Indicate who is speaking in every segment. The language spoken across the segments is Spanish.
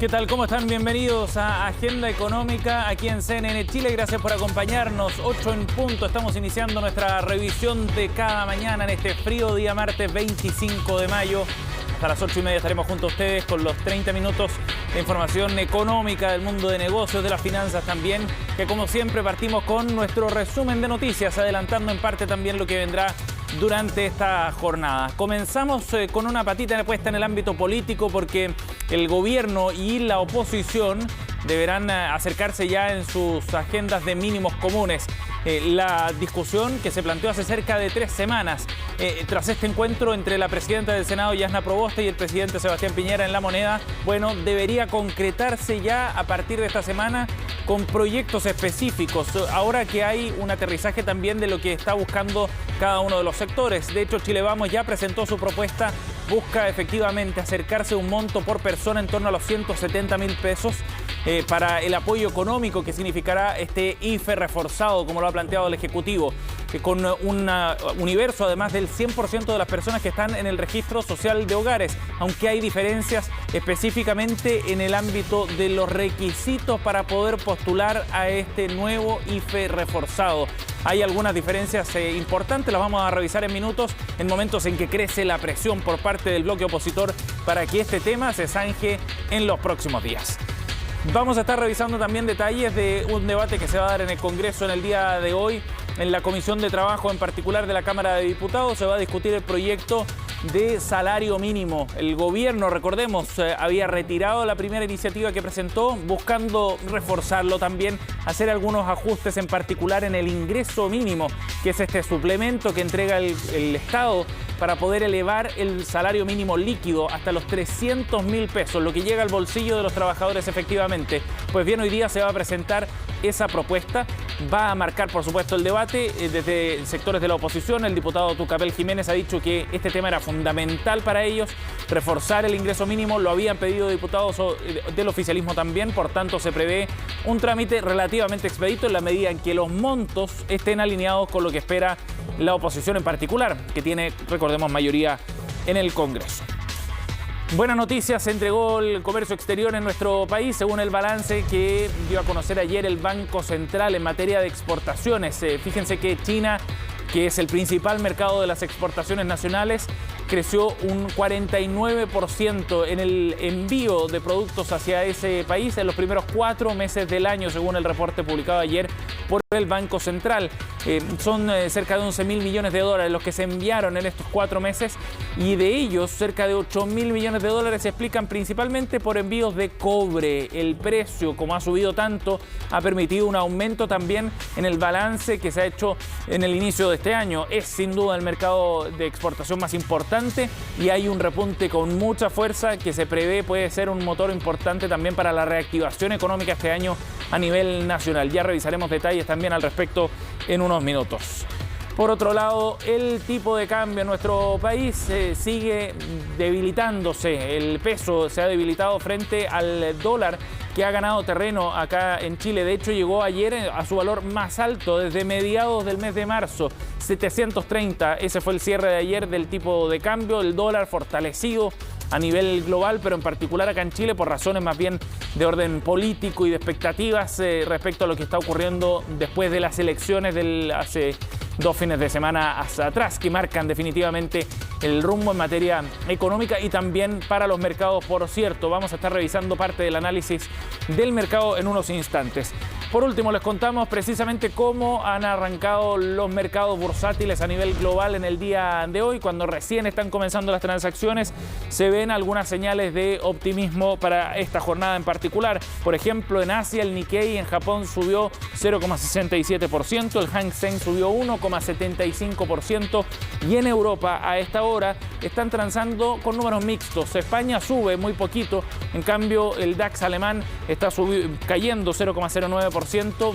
Speaker 1: ¿Qué tal? ¿Cómo están? Bienvenidos a Agenda Económica aquí en CNN Chile. Gracias por acompañarnos. 8 en punto. Estamos iniciando nuestra revisión de cada mañana en este frío día martes 25 de mayo. Hasta las 8:30 estaremos junto a ustedes con los 30 minutos de información económica del mundo de negocios, de las finanzas también, que como siempre partimos con nuestro resumen de noticias, adelantando en parte también lo que vendrá durante esta jornada. Comenzamos con una patita puesta en el ámbito político porque el gobierno y la oposición deberán acercarse ya en sus agendas de mínimos comunes. La discusión que se planteó hace cerca de 3 semanas tras este encuentro entre la presidenta del Senado, Yasna Proboste, y el presidente Sebastián Piñera en La Moneda, bueno, debería concretarse ya a partir de esta semana con proyectos específicos, ahora que hay un aterrizaje también de lo que está buscando cada uno de los sectores. De hecho, Chile Vamos ya presentó su propuesta, busca efectivamente acercarse a un monto por persona en torno a los 170.000 pesos para el apoyo económico que significará este IFE reforzado, como lo ha planteado el Ejecutivo, con un universo además del 100% de las personas que están en el registro social de hogares, aunque hay diferencias específicamente en el ámbito de los requisitos para poder postular a este nuevo IFE reforzado. Hay algunas diferencias importantes, las vamos a revisar en minutos, en momentos en que crece la presión por parte del bloque opositor para que este tema se zanje en los próximos días. Vamos a estar revisando también detalles de un debate que se va a dar en el Congreso en el día de hoy. En la Comisión de Trabajo, en particular de la Cámara de Diputados, se va a discutir el proyecto de salario mínimo. El gobierno, recordemos, había retirado la primera iniciativa que presentó, buscando reforzarlo también, hacer algunos ajustes, en particular en el ingreso mínimo, que es este suplemento que entrega el Estado para poder elevar el salario mínimo líquido hasta los 300.000 pesos, lo que llega al bolsillo de los trabajadores efectivamente. Pues bien, hoy día se va a presentar esa propuesta, va a marcar por supuesto el debate desde sectores de la oposición. El diputado Tucapel Jiménez ha dicho que este tema era fundamental para ellos, reforzar el ingreso mínimo, lo habían pedido diputados del oficialismo también, por tanto se prevé un trámite relativamente expedito en la medida en que los montos estén alineados con lo que espera la oposición en particular, que tiene, recordemos, mayoría en el Congreso. Buenas noticias, se entregó el comercio exterior en nuestro país según el balance que dio a conocer ayer el Banco Central en materia de exportaciones. Fíjense que China, que es el principal mercado de las exportaciones nacionales, creció un 49% en el envío de productos hacia ese país en los primeros 4 meses del año, según el reporte publicado ayer por el Banco Central. Son cerca de 11.000 millones de dólares los que se enviaron en estos 4 meses, y de ellos cerca de 8.000 millones de dólares se explican principalmente por envíos de cobre. El precio, como ha subido tanto, ha permitido un aumento también en el balance que se ha hecho en el inicio de este año. Es sin duda el mercado de exportación más importante y hay un repunte con mucha fuerza que se prevé puede ser un motor importante también para la reactivación económica este año a nivel nacional. Ya revisaremos detalles también al respecto en unos minutos. Por otro lado, el tipo de cambio en nuestro país sigue debilitándose. El peso se ha debilitado frente al dólar, que ha ganado terreno acá en Chile. De hecho, llegó ayer a su valor más alto desde mediados del mes de marzo, 730. Ese fue el cierre de ayer del tipo de cambio. El dólar fortalecido a nivel global, pero en particular acá en Chile por razones más bien de orden político y de expectativas respecto a lo que está ocurriendo después de las elecciones hace 2 fines de semana hacia atrás, que marcan definitivamente el rumbo en materia económica y también para los mercados, por cierto. Vamos a estar revisando parte del análisis del mercado en unos instantes. Por último, les contamos precisamente cómo han arrancado los mercados bursátiles a nivel global en el día de hoy. Cuando recién están comenzando las transacciones, se ven algunas señales de optimismo para esta jornada en particular. Por ejemplo, en Asia, el Nikkei en Japón subió 0,67%, el Hang Seng subió 1,75%, y en Europa a esta hora están transando con números mixtos. España sube muy poquito, en cambio el DAX alemán está cayendo 0,09%,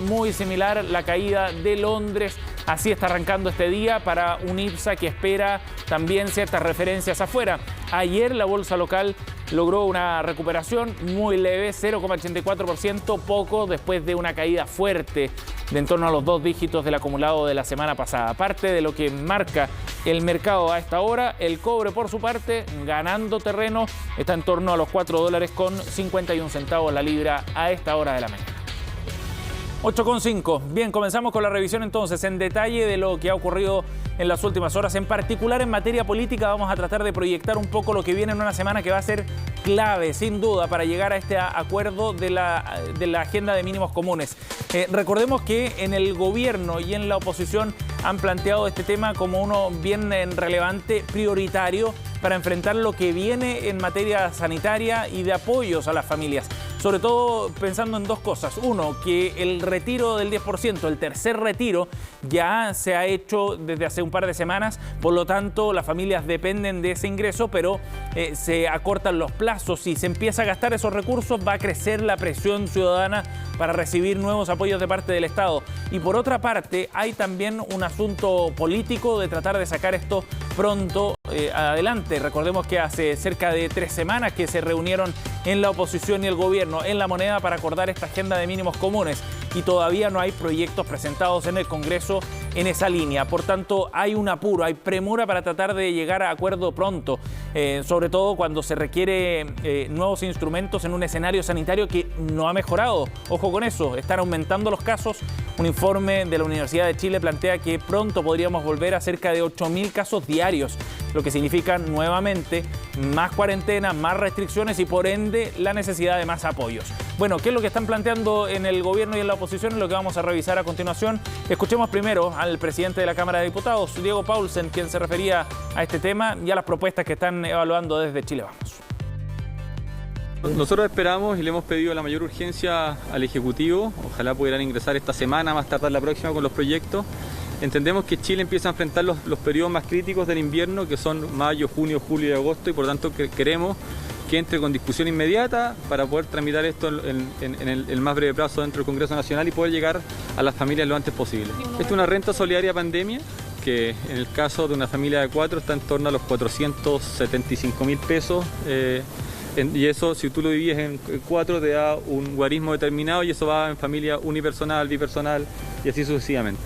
Speaker 1: muy similar la caída de Londres Así está arrancando este día para un IPSA que espera también ciertas referencias afuera. Ayer la bolsa local logró una recuperación muy leve, 0,84%, poco después de una caída fuerte de en torno a los 2 dígitos del acumulado de la semana pasada. Parte de lo que marca el mercado a esta hora, el cobre por su parte, ganando terreno, está en torno a los $4.51 la libra a esta hora de la mañana. 8,5. Bien, comenzamos con la revisión entonces en detalle de lo que ha ocurrido en las últimas horas. En particular en materia política vamos a tratar de proyectar un poco lo que viene en una semana que va a ser clave, sin duda, para llegar a este acuerdo de la agenda de mínimos comunes. Recordemos que en el gobierno y en la oposición han planteado este tema como uno bien relevante, prioritario, para enfrentar lo que viene en materia sanitaria y de apoyos a las familias. Sobre todo pensando en 2 cosas. Uno, que el retiro del 10%, el tercer retiro, ya se ha hecho desde hace un par de semanas. Por lo tanto, las familias dependen de ese ingreso, pero se acortan los plazos y se empieza a gastar esos recursos. Va a crecer la presión ciudadana para recibir nuevos apoyos de parte del Estado. Y por otra parte, hay también un asunto político de tratar de sacar esto pronto adelante. Recordemos que hace cerca de 3 semanas que se reunieron en la oposición y el gobierno en La Moneda para acordar esta agenda de mínimos comunes y todavía no hay proyectos presentados en el Congreso en esa línea. Por tanto, hay un apuro, hay premura para tratar de llegar a acuerdo pronto, sobre todo cuando se requiere nuevos instrumentos en un escenario sanitario que no ha mejorado. Ojo con eso, están aumentando los casos. Un informe de la Universidad de Chile plantea que pronto podríamos volver a cerca de 8.000 casos diarios, lo que significa nuevamente más cuarentena, más restricciones y por ende la necesidad de más apoyos. Bueno, ¿qué es lo que están planteando en el gobierno y en la oposición? Es lo que vamos a revisar a continuación. Escuchemos primero al presidente de la Cámara de Diputados, Diego Paulsen, quien se refería a este tema y a las propuestas que están evaluando desde Chile Vamos.
Speaker 2: Nosotros esperamos y le hemos pedido la mayor urgencia al Ejecutivo. Ojalá pudieran ingresar esta semana, más tardar la próxima con los proyectos. Entendemos que Chile empieza a enfrentar los periodos más críticos del invierno, que son mayo, junio, julio y agosto, y por lo tanto queremos que entre con discusión inmediata para poder tramitar esto en el más breve plazo dentro del Congreso Nacional y poder llegar a las familias lo antes posible. Esta es una renta solidaria pandemia que en el caso de una familia de 4 está en torno a los 475.000 pesos. Y eso, si tú lo divides en 4, te da un guarismo determinado y eso va en familia unipersonal, bipersonal y así sucesivamente.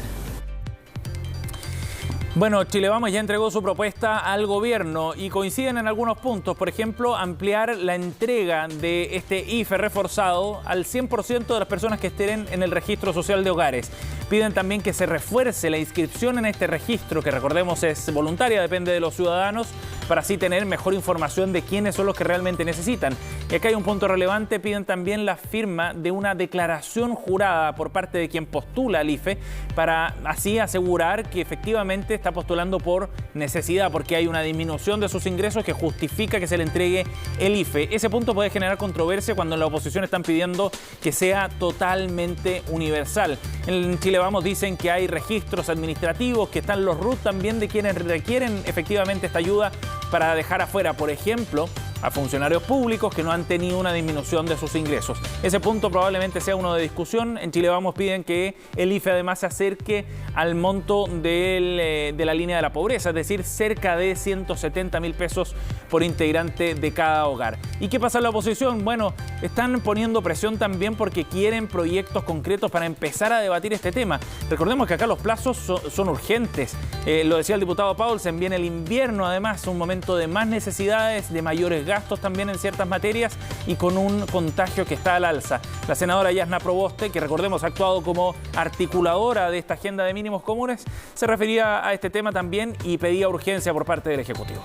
Speaker 1: Bueno, Chile Vamos ya entregó su propuesta al gobierno y coinciden en algunos puntos. Por ejemplo, ampliar la entrega de este IFE reforzado al 100% de las personas que estén en el registro social de hogares. Piden también que se refuerce la inscripción en este registro, que recordemos es voluntaria, depende de los ciudadanos, para así tener mejor información de quiénes son los que realmente necesitan. Y acá hay un punto relevante, piden también la firma de una declaración jurada por parte de quien postula al IFE, para así asegurar que efectivamente está postulando por necesidad, porque hay una disminución de sus ingresos que justifica que se le entregue el IFE. Ese punto puede generar controversia cuando en la oposición están pidiendo que sea totalmente universal. En Chile Vamos dicen que hay registros administrativos, que están los RUT también de quienes requieren efectivamente esta ayuda para dejar afuera, por ejemplo, a funcionarios públicos que no han tenido una disminución de sus ingresos. Ese punto probablemente sea uno de discusión. En Chile Vamos piden que el IFE además se acerque al monto de la línea de la pobreza, es decir, cerca de 170.000 pesos por integrante de cada hogar. ¿Y qué pasa en la oposición? Bueno, están poniendo presión también porque quieren proyectos concretos para empezar a debatir este tema. Recordemos que acá los plazos son urgentes. Lo decía el diputado Paulsen, viene el invierno además, un momento de más necesidades, de mayores gastos también en ciertas materias y con un contagio que está al alza. La senadora Yasna Proboste, que recordemos ha actuado como articuladora de esta agenda de mínimos comunes, se refería a este tema también y pedía urgencia por parte del Ejecutivo.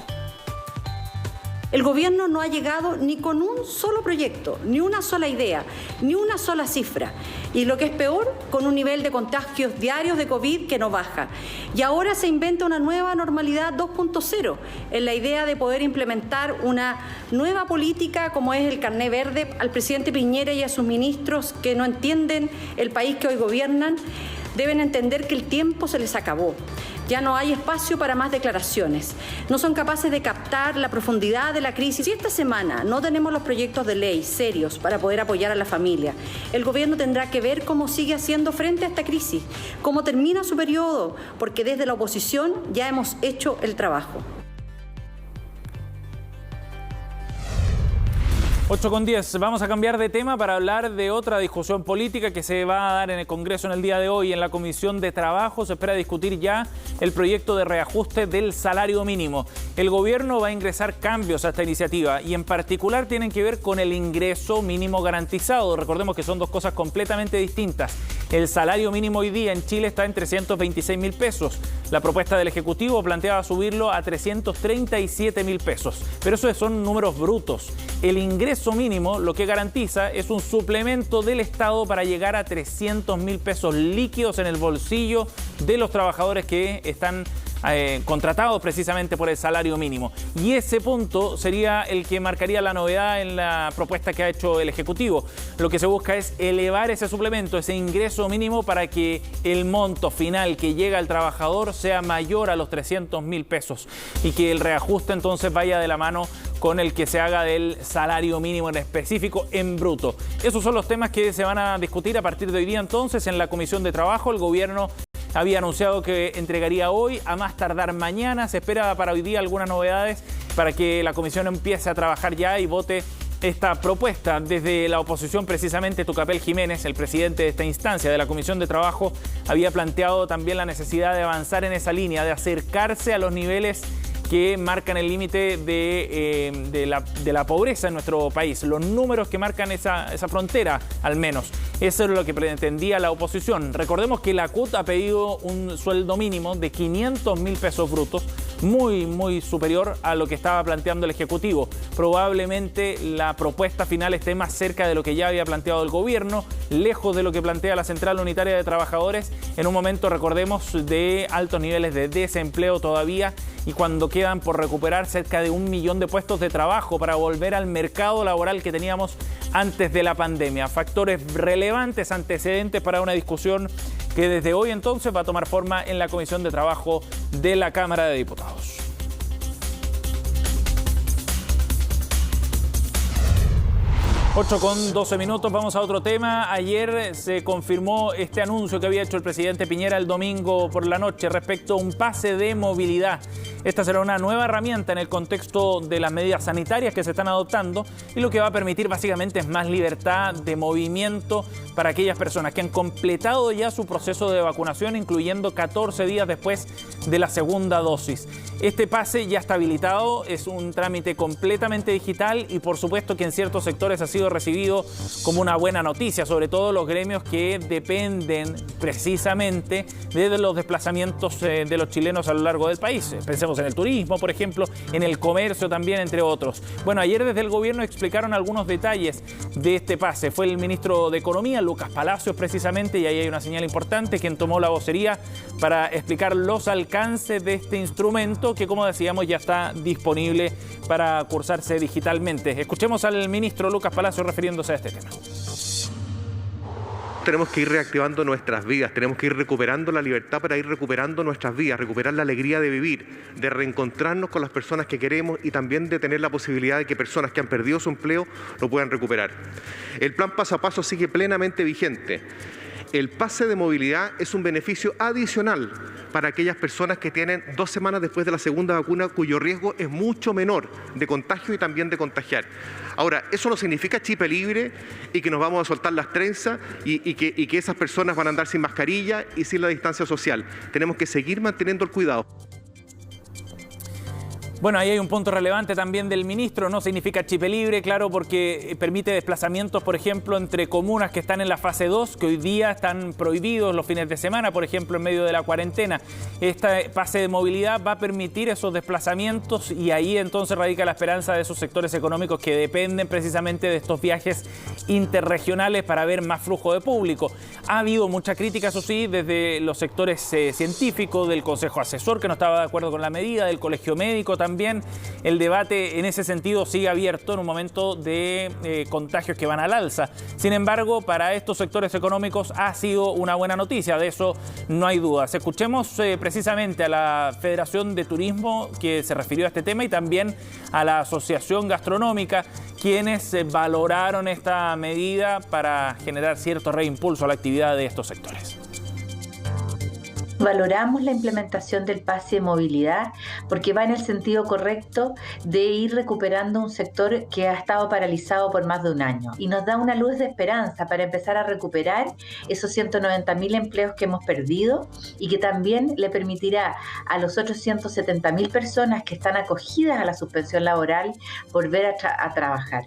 Speaker 3: El gobierno no ha llegado ni con un solo proyecto, ni una sola idea, ni una sola cifra. Y lo que es peor, con un nivel de contagios diarios de COVID que no baja. Y ahora se inventa una nueva normalidad 2.0, en la idea de poder implementar una nueva política como es el carné verde. Al presidente Piñera y a sus ministros que no entienden el país que hoy gobiernan, deben entender que el tiempo se les acabó. Ya no hay espacio para más declaraciones. No son capaces de captar la profundidad de la crisis. Si esta semana no tenemos los proyectos de ley serios para poder apoyar a la familia, el gobierno tendrá que ver cómo sigue haciendo frente a esta crisis, cómo termina su periodo, porque desde la oposición ya hemos hecho el trabajo.
Speaker 1: 8:10. Vamos a cambiar de tema para hablar de otra discusión política que se va a dar en el Congreso en el día de hoy. En la Comisión de Trabajo se espera discutir ya el proyecto de reajuste del salario mínimo. El gobierno va a ingresar cambios a esta iniciativa y en particular tienen que ver con el ingreso mínimo garantizado. Recordemos que son dos cosas completamente distintas. El salario mínimo hoy día en Chile está en 326.000 pesos. La propuesta del Ejecutivo planteaba subirlo a 337.000 pesos. Pero esos son números brutos. El ingreso mínimo lo que garantiza es un suplemento del Estado para llegar a 300.000 pesos líquidos en el bolsillo de los trabajadores que están contratados precisamente por el salario mínimo. Y ese punto sería el que marcaría la novedad en la propuesta que ha hecho el Ejecutivo. Lo que se busca es elevar ese suplemento, ese ingreso mínimo, para que el monto final que llega al trabajador sea mayor a los 300.000 pesos y que el reajuste entonces vaya de la mano con el que se haga del salario mínimo en específico en bruto. Esos son los temas que se van a discutir a partir de hoy día entonces en la Comisión de Trabajo. El gobierno había anunciado que entregaría hoy, a más tardar mañana. Se espera para hoy día algunas novedades para que la comisión empiece a trabajar ya y vote esta propuesta. Desde la oposición, precisamente, Tucapel Jiménez, el presidente de esta instancia de la Comisión de Trabajo, había planteado también la necesidad de avanzar en esa línea, de acercarse a los niveles que marcan el límite de la pobreza en nuestro país, los números que marcan esa frontera, al menos. Eso es lo que pretendía la oposición. Recordemos que la CUT ha pedido un sueldo mínimo de 500.000 pesos brutos, muy superior a lo que estaba planteando el Ejecutivo. Probablemente la propuesta final esté más cerca de lo que ya había planteado el gobierno, lejos de lo que plantea la Central Unitaria de Trabajadores, en un momento, recordemos, de altos niveles de desempleo todavía, y cuando quedan por recuperar cerca de 1 millón de puestos de trabajo para volver al mercado laboral que teníamos antes de la pandemia. Factores relevantes, antecedentes para una discusión que desde hoy entonces va a tomar forma en la Comisión de Trabajo de la Cámara de Diputados. 8:12. Vamos a otro tema. Ayer se confirmó este anuncio que había hecho el presidente Piñera el domingo por la noche respecto a un pase de movilidad. Esta será una nueva herramienta en el contexto de las medidas sanitarias que se están adoptando y lo que va a permitir básicamente es más libertad de movimiento para aquellas personas que han completado ya su proceso de vacunación, incluyendo 14 días después de la segunda dosis. Este pase ya está habilitado, es un trámite completamente digital y por supuesto que en ciertos sectores ha sido recibido como una buena noticia, sobre todo los gremios que dependen precisamente de los desplazamientos de los chilenos a lo largo del país. Pensemos en el turismo, por ejemplo, en el comercio también, entre otros. Bueno, ayer desde el gobierno explicaron algunos detalles de este pase. Fue el ministro de Economía, Lucas Palacios, precisamente, y ahí hay una señal importante, quien tomó la vocería para explicar los alcances de este instrumento que, como decíamos, ya está disponible para cursarse digitalmente. Escuchemos al ministro Lucas Palacios refiriéndose a este tema.
Speaker 4: Tenemos que ir reactivando nuestras vidas, tenemos que ir recuperando la libertad para ir recuperando nuestras vidas, recuperar la alegría de vivir, de reencontrarnos con las personas que queremos y también de tener la posibilidad de que personas que han perdido su empleo lo puedan recuperar. El plan paso a paso sigue plenamente vigente. El pase de movilidad es un beneficio adicional para aquellas personas que tienen 2 semanas después de la segunda vacuna, cuyo riesgo es mucho menor de contagio y también de contagiar. Ahora, eso no significa chip libre y que nos vamos a soltar las trenzas y que esas personas van a andar sin mascarilla y sin la distancia social. Tenemos que seguir manteniendo el cuidado.
Speaker 1: Bueno, ahí hay un punto relevante también del ministro, no significa chip libre, claro, porque permite desplazamientos, por ejemplo, entre comunas que están en la fase 2, que hoy día están prohibidos los fines de semana, por ejemplo, en medio de la cuarentena. Este pase de movilidad va a permitir esos desplazamientos y ahí entonces radica la esperanza de esos sectores económicos que dependen precisamente de estos viajes interregionales para ver más flujo de público. Ha habido mucha crítica, eso sí, desde los sectores científicos, del Consejo Asesor, que no estaba de acuerdo con la medida, del Colegio Médico también. también el debate en ese sentido sigue abierto en un momento de contagios que van al alza. Sin embargo, para estos sectores económicos ha sido una buena noticia, de eso no hay dudas. Escuchemos precisamente a la Federación de Turismo, que se refirió a este tema, y también a la Asociación Gastronómica, quienes valoraron esta medida para generar cierto reimpulso a la actividad de estos sectores.
Speaker 5: Valoramos la implementación del pase de movilidad porque va en el sentido correcto de ir recuperando un sector que ha estado paralizado por más de un año y nos da una luz de esperanza para empezar a recuperar esos 190.000 empleos que hemos perdido y que también le permitirá a los otros 170.000 personas que están acogidas a la suspensión laboral volver a trabajar.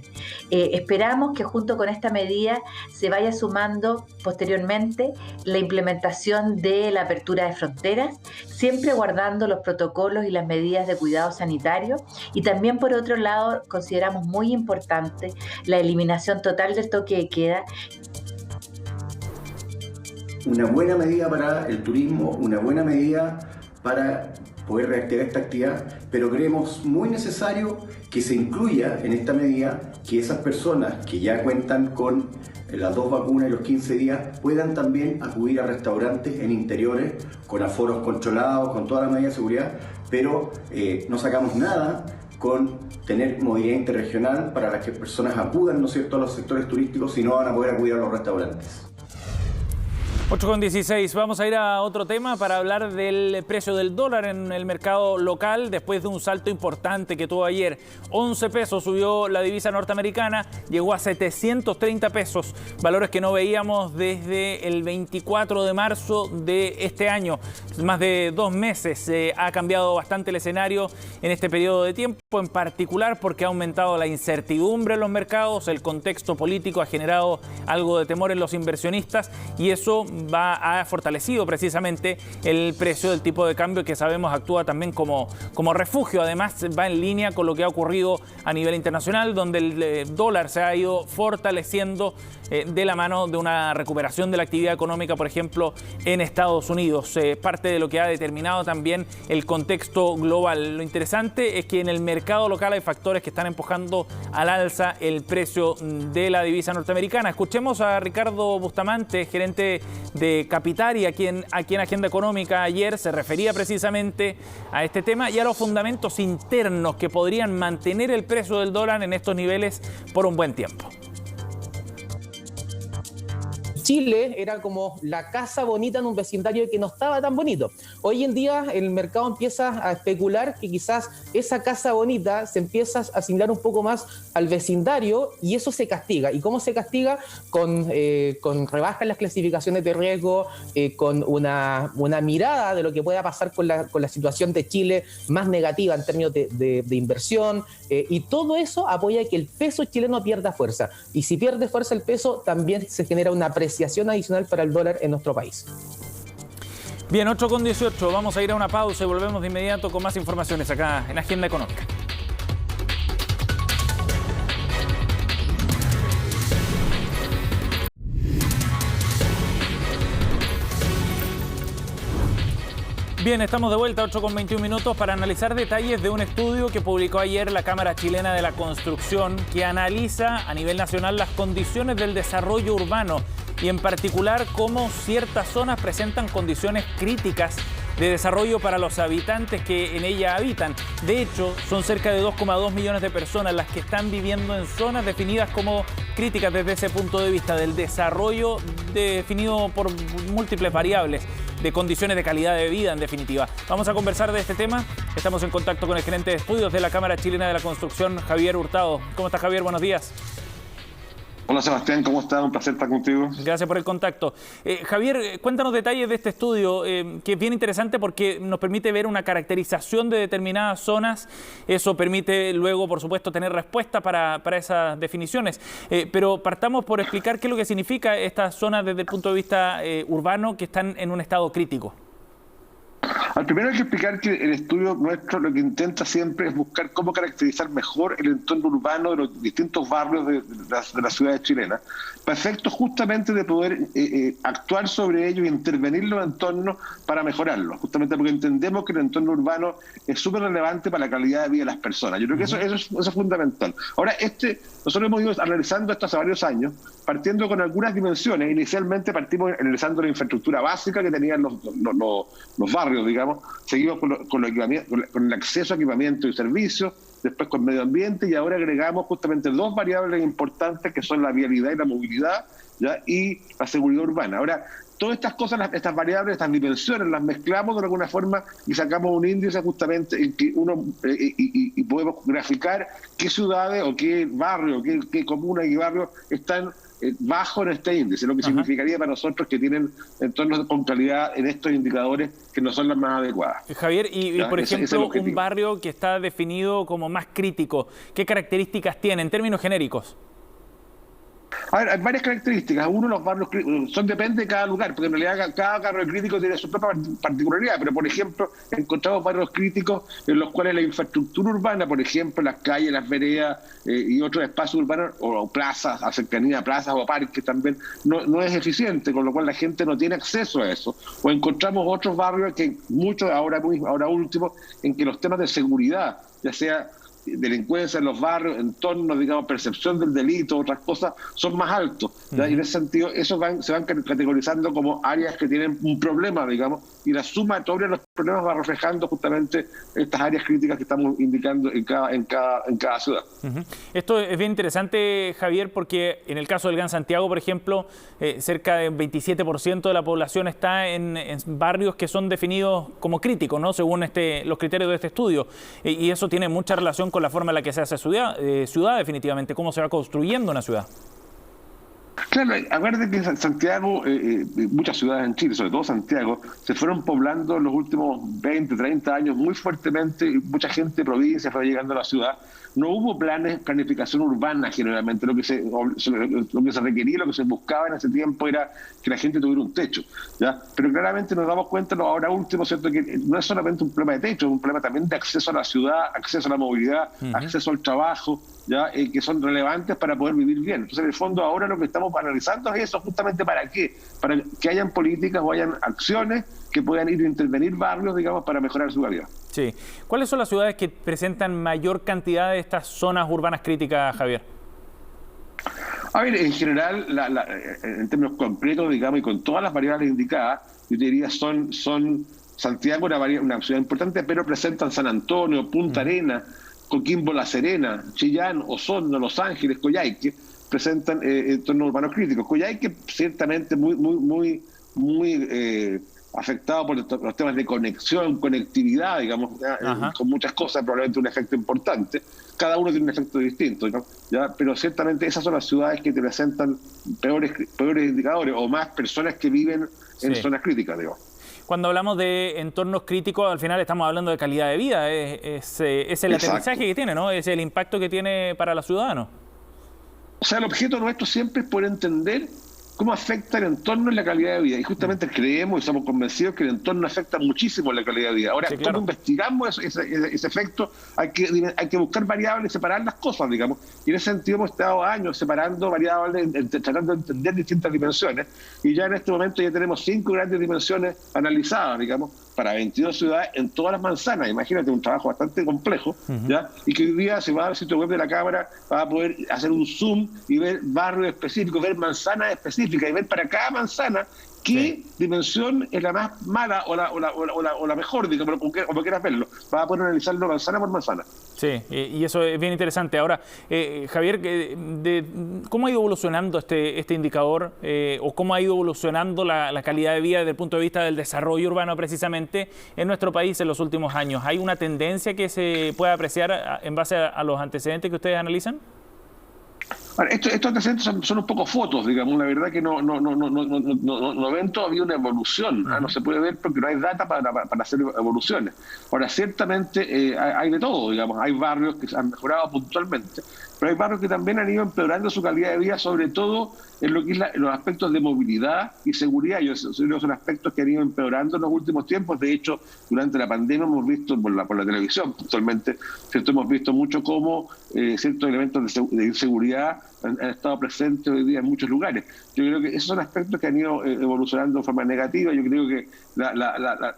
Speaker 5: Esperamos que junto con esta medida se vaya sumando posteriormente la implementación de la apertura de fronteras, siempre guardando los protocolos y las medidas de cuidado sanitario, y también por otro lado consideramos muy importante la eliminación total del toque de queda.
Speaker 6: Una buena medida para el turismo, una buena medida para poder reactivar esta actividad, pero creemos muy necesario que se incluya en esta medida que esas personas que ya cuentan con las 2 vacunas y los 15 días puedan también acudir a restaurantes en interiores con aforos controlados, con todas las medidas de seguridad, pero no sacamos nada con tener movilidad interregional para las que personas acudan, ¿no es cierto?, a los sectores turísticos, si no van a poder acudir a los restaurantes.
Speaker 1: 8:16, vamos a ir a otro tema para hablar del precio del dólar en el mercado local después de un salto importante que tuvo ayer. 11 pesos subió la divisa norteamericana, llegó a 730 pesos, valores que no veíamos desde el 24 de marzo de este año. Más de 2 meses ha cambiado bastante el escenario en este periodo de tiempo, en particular porque ha aumentado la incertidumbre en los mercados, el contexto político ha generado algo de temor en los inversionistas y eso ha fortalecido precisamente el precio del tipo de cambio, que sabemos actúa también como refugio. Además va en línea con lo que ha ocurrido a nivel internacional, donde el dólar se ha ido fortaleciendo de la mano de una recuperación de la actividad económica, por ejemplo, en Estados Unidos. Parte de lo que ha determinado también el contexto global. Lo interesante es que en el mercado local hay factores que están empujando al alza el precio de la divisa norteamericana. Escuchemos a Ricardo Bustamante, gerente de Capitari, aquí en Agenda Económica ayer se refería precisamente a este tema y a los fundamentos internos que podrían mantener el precio del dólar en estos niveles por un buen tiempo.
Speaker 7: Chile era como la casa bonita en un vecindario que no estaba tan bonito. Hoy en día el mercado empieza a especular que quizás esa casa bonita se empieza a asimilar un poco más al vecindario y eso se castiga. ¿Y cómo se castiga? Con rebajas en las clasificaciones de riesgo, con una mirada de lo que pueda pasar con la situación de Chile más negativa en términos de inversión, y todo eso apoya que el peso chileno pierda fuerza. Y si pierde fuerza el peso, también se genera una apreciación adicional para el dólar en nuestro país.
Speaker 1: Bien, 8:18, vamos a ir a una pausa y volvemos de inmediato con más informaciones acá en Agenda Económica. Bien, estamos de vuelta, 8:21 para analizar detalles de un estudio que publicó ayer la Cámara Chilena de la Construcción, que analiza a nivel nacional las condiciones del desarrollo urbano y en particular cómo ciertas zonas presentan condiciones críticas de desarrollo para los habitantes que en ella habitan. De hecho, son cerca de 2,2 millones de personas las que están viviendo en zonas definidas como críticas desde ese punto de vista del desarrollo definido por múltiples variables, de condiciones de calidad de vida, en definitiva. Vamos a conversar de este tema. Estamos en contacto con el gerente de estudios de la Cámara Chilena de la Construcción, Javier Hurtado. ¿Cómo estás, Javier? Buenos días.
Speaker 8: Hola Sebastián, ¿cómo estás? Un placer estar contigo.
Speaker 1: Gracias por el contacto. Javier, cuéntanos detalles de este estudio, que es bien interesante porque nos permite ver una caracterización de determinadas zonas. Eso permite luego, por supuesto, tener respuesta para esas definiciones. Pero partamos por explicar qué es lo que significa estas zonas desde el punto de vista urbano que están en un estado crítico.
Speaker 8: A Al primero hay que explicar que el estudio nuestro lo que intenta siempre es buscar cómo caracterizar mejor el entorno urbano de los distintos barrios de las ciudades chilenas, para efectos justamente de poder actuar sobre ellos e intervenir los entornos para mejorarlos, justamente porque entendemos que el entorno urbano es súper relevante para la calidad de vida de las personas. Yo creo que eso es fundamental. Ahora, nosotros hemos ido analizando esto hace varios años, partiendo con algunas dimensiones. Inicialmente partimos analizando la infraestructura básica que tenían los barrios, digamos. Seguimos con el acceso a equipamiento y servicios, después con medio ambiente, y ahora agregamos justamente 2 variables importantes que son la vialidad y la movilidad, ¿ya? Y la seguridad urbana. Ahora, todas estas cosas, estas variables, estas dimensiones, las mezclamos de alguna forma y sacamos un índice justamente en que y podemos graficar qué ciudades o qué barrios, qué comunas y barrios están bajo en este índice, lo que significaría para nosotros que tienen entornos con calidad en estos indicadores que no son las más adecuadas.
Speaker 1: Javier, por ejemplo, un barrio que está definido como más crítico, ¿qué características tiene en términos genéricos?
Speaker 8: A ver, hay varias características. Uno, los barrios depende de cada lugar, porque en realidad cada barrio crítico tiene su propia particularidad, pero por ejemplo, encontramos barrios críticos en los cuales la infraestructura urbana, por ejemplo, las calles, las veredas y otros espacios urbanos, o plazas, a cercanía a plazas o a parques también, no es eficiente, con lo cual la gente no tiene acceso a eso. O encontramos otros barrios que muchos, ahora último, en que los temas de seguridad, ya sea delincuencia en los barrios, entornos, digamos, percepción del delito, otras cosas, son más altos. Y en ese sentido, esos se van categorizando como áreas que tienen un problema, digamos, y la sumatoria de los problemas va reflejando justamente estas áreas críticas que estamos indicando en cada ciudad.
Speaker 1: Esto es bien interesante, Javier, porque en el caso del Gran Santiago, por ejemplo, cerca del 27% de la población está en barrios que son definidos como críticos, ¿no? Según los criterios de este estudio. Y eso tiene mucha relación con la forma en la que se hace ciudad, definitivamente, cómo se va construyendo una ciudad.
Speaker 8: Claro, acuérdate que Santiago, muchas ciudades en Chile, sobre todo Santiago, se fueron poblando en los últimos 20, 30 años muy fuertemente, y mucha gente de provincia fue llegando a la ciudad. No hubo planificación urbana generalmente, lo que se requería, lo que se buscaba en ese tiempo era que la gente tuviera un techo, ¿ya? Pero claramente nos damos cuenta ahora último, ¿cierto?, que no es solamente un problema de techo, es un problema también de acceso a la ciudad, acceso a la movilidad, acceso al trabajo, ¿ya? Que son relevantes para poder vivir bien. Entonces, en el fondo, ahora lo que estamos analizando es eso, justamente ¿para qué? Para que hayan políticas o hayan acciones que puedan ir a intervenir barrios, digamos, para mejorar su calidad.
Speaker 1: Sí. ¿Cuáles son las ciudades que presentan mayor cantidad de estas zonas urbanas críticas, Javier?
Speaker 8: A ver, en general, en términos concretos, digamos, y con todas las variables indicadas, yo diría son Santiago, una ciudad importante, pero presentan San Antonio, Punta Arenas, Coquimbo, La Serena, Chillán, Osorno, Los Ángeles, Coyhaique, presentan entornos urbanos críticos. Coyhaique ciertamente muy afectado por los temas de conectividad, digamos, con muchas cosas, probablemente un efecto importante. Cada uno tiene un efecto distinto, ¿no? ¿Ya? Pero ciertamente esas son las ciudades que te presentan peores indicadores o más personas que viven en zonas críticas, digamos.
Speaker 1: Cuando hablamos de entornos críticos, al final estamos hablando de calidad de vida. Es el aterrizaje que tiene, ¿no? Es el impacto que tiene para los ciudadanos.
Speaker 8: O sea, el objeto nuestro siempre es poder entender cómo afecta el entorno en la calidad de vida. Y justamente creemos y estamos convencidos que el entorno afecta muchísimo en la calidad de vida. Ahora, ¿cómo investigamos ese efecto? Hay que buscar variables y separar las cosas, digamos. Y en ese sentido hemos estado años separando variables, tratando de entender distintas dimensiones. Y ya en este momento ya tenemos 5 grandes dimensiones analizadas, digamos, para 22 ciudades en todas las manzanas. Imagínate, un trabajo bastante complejo, ¿ya? Y que hoy día, si va al sitio web de la Cámara, va a poder hacer un zoom y ver barrios específicos, ver manzanas específicas y ver para cada manzana qué dimensión es la más mala o la mejor, digamos, como quieras verlo. Va a poder analizarlo manzana por manzana. Sí, y eso es bien interesante. Ahora, Javier, ¿cómo ha ido evolucionando este indicador o cómo ha ido evolucionando la calidad de vida desde el punto de vista del desarrollo urbano precisamente en nuestro país en los últimos años? ¿Hay una tendencia que se pueda apreciar en base a los antecedentes que ustedes analizan? Ahora, estos antecedentes son un poco fotos, digamos. La verdad que no ven todavía una evolución. No se puede ver porque no hay data para hacer evoluciones. Ahora, ciertamente hay de todo, digamos. Hay barrios que han mejorado puntualmente, pero hay barrios que también han ido empeorando su calidad de vida, sobre todo en lo que es los aspectos de movilidad y seguridad. Son aspectos que han ido empeorando en los últimos tiempos. De hecho, durante la pandemia hemos visto por la televisión, puntualmente, ¿cierto? Hemos visto mucho cómo ciertos elementos de inseguridad han estado presentes hoy día en muchos lugares. Yo creo que esos son aspectos que han ido evolucionando de forma negativa. Yo creo que la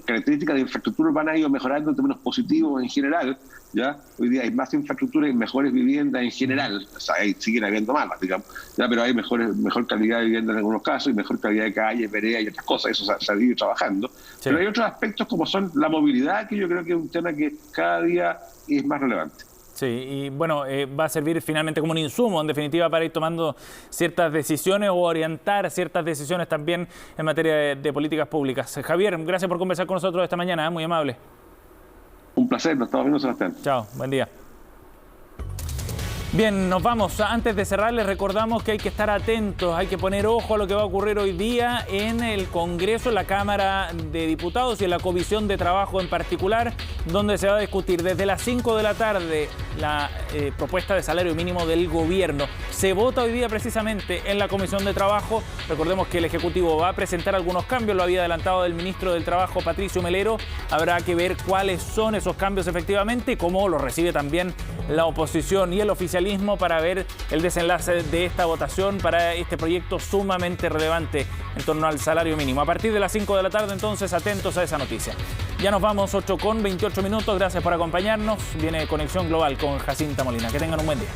Speaker 8: característica de infraestructura urbana ha ido mejorando en términos positivos en general. ¿Ya? Hoy día hay más infraestructura y mejores viviendas en general. O sea, siguen habiendo malas, digamos, ¿ya? Pero hay mejor calidad de vivienda en algunos casos y mejor calidad de calles, veredas y otras cosas. Eso se ha ido trabajando. Sí. Pero hay otros aspectos como son la movilidad, que yo creo que es un tema que cada día es más relevante.
Speaker 1: Sí, y bueno, va a servir finalmente como un insumo, en definitiva, para ir tomando ciertas decisiones o orientar ciertas decisiones también en materia de políticas públicas. Javier, gracias por conversar con nosotros esta mañana, muy amable.
Speaker 8: Un placer, nos estamos viendo, Sebastián.
Speaker 1: Chao, buen día. Bien, nos vamos. Antes de cerrar, les recordamos que hay que estar atentos, hay que poner ojo a lo que va a ocurrir hoy día en el Congreso, en la Cámara de Diputados y en la Comisión de Trabajo en particular, donde se va a discutir desde las 5 de la tarde la propuesta de salario mínimo del gobierno. Se vota hoy día precisamente en la Comisión de Trabajo. Recordemos que el Ejecutivo va a presentar algunos cambios, lo había adelantado el ministro del Trabajo, Patricio Melero. Habrá que ver cuáles son esos cambios efectivamente y cómo los recibe también la oposición y el oficialismo para ver el desenlace de esta votación para este proyecto sumamente relevante en torno al salario mínimo. A partir de las 5 de la tarde, entonces, atentos a esa noticia. Ya nos vamos, 8:28. Gracias por acompañarnos. Viene Conexión Global con Jacinta Molina. Que tengan un buen día.